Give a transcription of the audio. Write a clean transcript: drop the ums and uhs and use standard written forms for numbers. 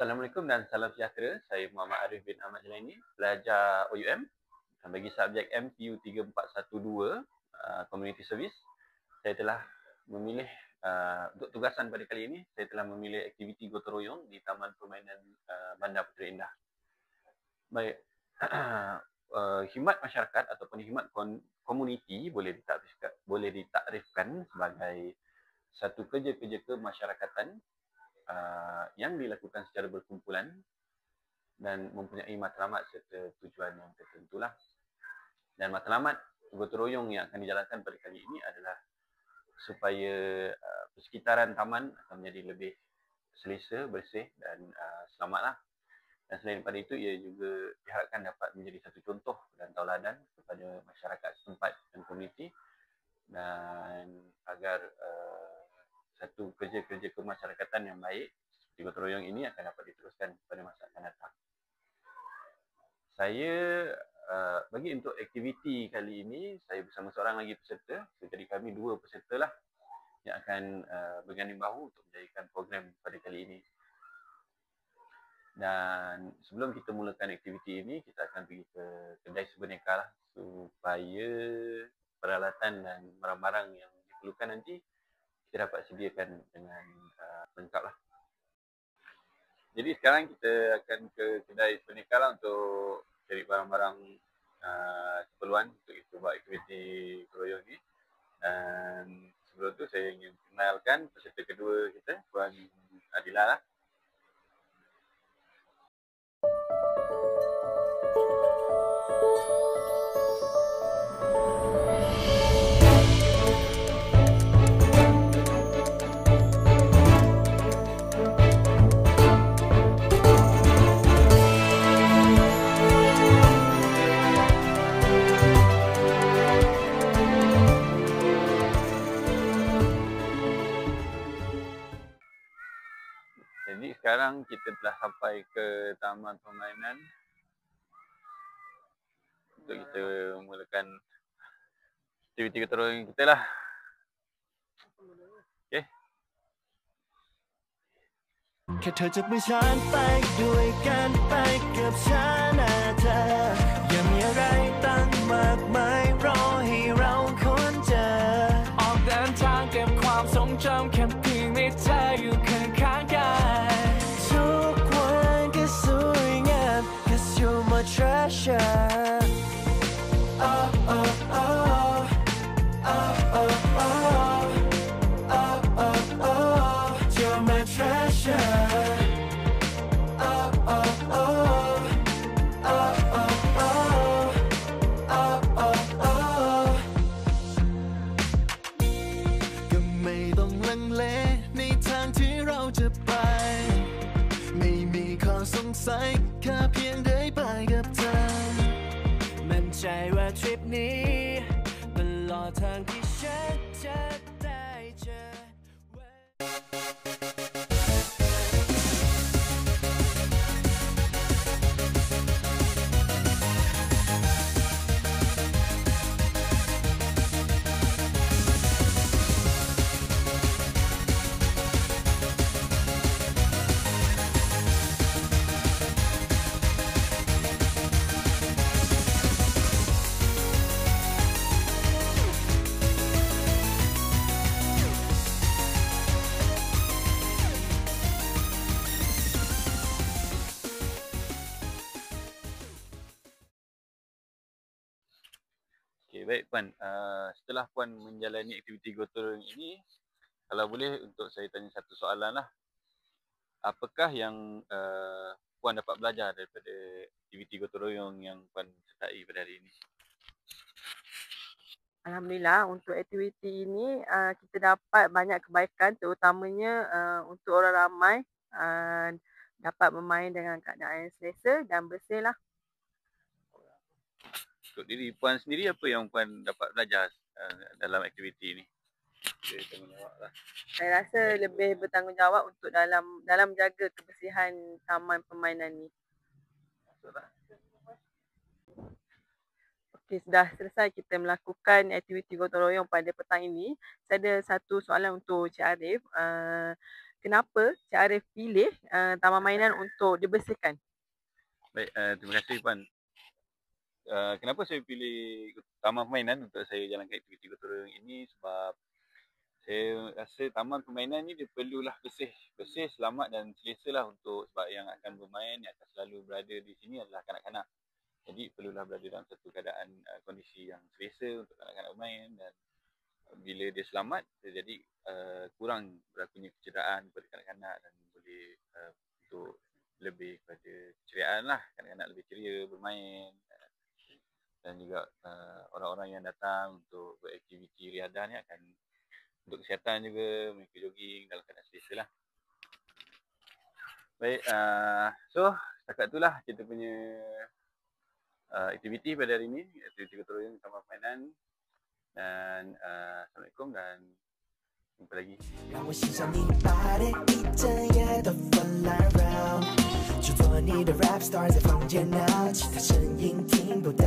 Assalamualaikum dan salam sejahtera. Saya Muhammad Arif bin Ahmad Jelaini, pelajar OUM bagi subjek MTU 3412 Community Service. Saya telah memilih untuk tugasan pada kali ini, saya telah memilih aktiviti gotong royong di Taman Permainan Bandar Puteri Indah. Baik, khidmat masyarakat ataupun khidmat komuniti boleh ditakrifkan sebagai satu kerja-kerja kemasyarakatan yang dilakukan secara berkumpulan dan mempunyai matlamat serta tujuan yang tertentulah. Dan matlamat gotong royong yang akan dijalankan pada kali ini adalah supaya persekitaran taman akan menjadi lebih selesa, bersih dan selamatlah. Dan selain daripada itu, ia juga diharapkan dapat menjadi satu contoh dan tauladan kepada masyarakat setempat dan komuniti, dan agar satu kerja-kerja kemasyarakatan yang baik seperti gotong royong ini akan dapat diteruskan pada masa akan datang. Saya bagi untuk aktiviti kali ini, saya bersama seorang lagi peserta. Jadi kami 2 peserta lah yang akan berganding bahu untuk menjadikan program pada kali ini. Dan sebelum kita mulakan aktiviti ini, kita akan pergi ke kedai Sebeneka lah, supaya peralatan dan barang-barang yang diperlukan nanti kita dapat sediakan dengan lengkap lah. Jadi sekarang kita akan ke kedai Sebeneka lah untuk cari barang-barang keperluan untuk kita buat aktiviti keroyong ni. Dan sebelum tu saya ingin kenalkan peserta kedua kita, Puan Adila lah. Jadi sekarang kita telah sampai ke Taman Permainan untuk kita memulakan aktiviti gotong royong kita lah. Okey. แค่เธอจับมือฉันไปด้วยกันไปกับฉันนะเธออย่ามีอะไรตั้งมากมายรอให้เราค้นเจอออกเดินทางเก็บความทรงจำแค่เพียงมีเธออยู่ข้างๆกันทุกวันก็สวยงาม 'cause you're my treasure oh oh oh oh oh oh oh oh oh you're my treasureใส่แค่เพียงได้ไปกับเธอมั่นใจว่าทริปนี้ตลอดทางที่ฉันจะได้เจอ Okey, baik Puan. Setelah Puan menjalani aktiviti gotong royong ini, kalau boleh untuk saya tanya satu soalan lah. Apakah yang Puan dapat belajar daripada aktiviti gotong royong yang Puan sertai pada hari ini? Alhamdulillah, untuk aktiviti ini kita dapat banyak kebaikan, terutamanya untuk orang ramai dapat bermain dengan keadaan yang selesa dan bersih lah. Untuk diri Puan sendiri, apa yang Puan dapat belajar dalam aktiviti ini? Saya rasa lebih bertanggungjawab untuk dalam menjaga kebersihan taman permainan ni. Okey, sudah selesai kita melakukan aktiviti gotong royong pada petang ini. Saya ada satu soalan untuk Cik Arif. kenapa Cik Arif pilih taman mainan untuk dibersihkan? Baik, terima kasih Puan. Kenapa saya pilih taman permainan untuk saya jalankan aktiviti gotong royong ini sebab saya rasa taman permainan ni dia perlulah bersih, selamat dan selesa lah sebab yang akan bermain, yang akan selalu berada di sini adalah kanak-kanak. Jadi perlulah berada dalam satu keadaan kondisi yang selesa untuk kanak-kanak bermain, dan bila dia selamat, jadi kurang berlakunya kecederaan kepada kanak-kanak dan boleh untuk lebih kepada keceriaan lah, kanak-kanak lebih ceria bermain, dan juga orang-orang yang datang untuk beraktiviti riadah ni akan untuk kesihatan juga, mereka jogging dalam keadaan selesa lah. Baik, so setakat itulah kita punya aktiviti pada hari ini, aktiviti gotong royong taman permainan. Dan Assalamualaikum dan jumpa lagi. 让我欣赏你把的一整夜都翻来 round， 就做你的 rap star 在房间闹，其他声音听不到。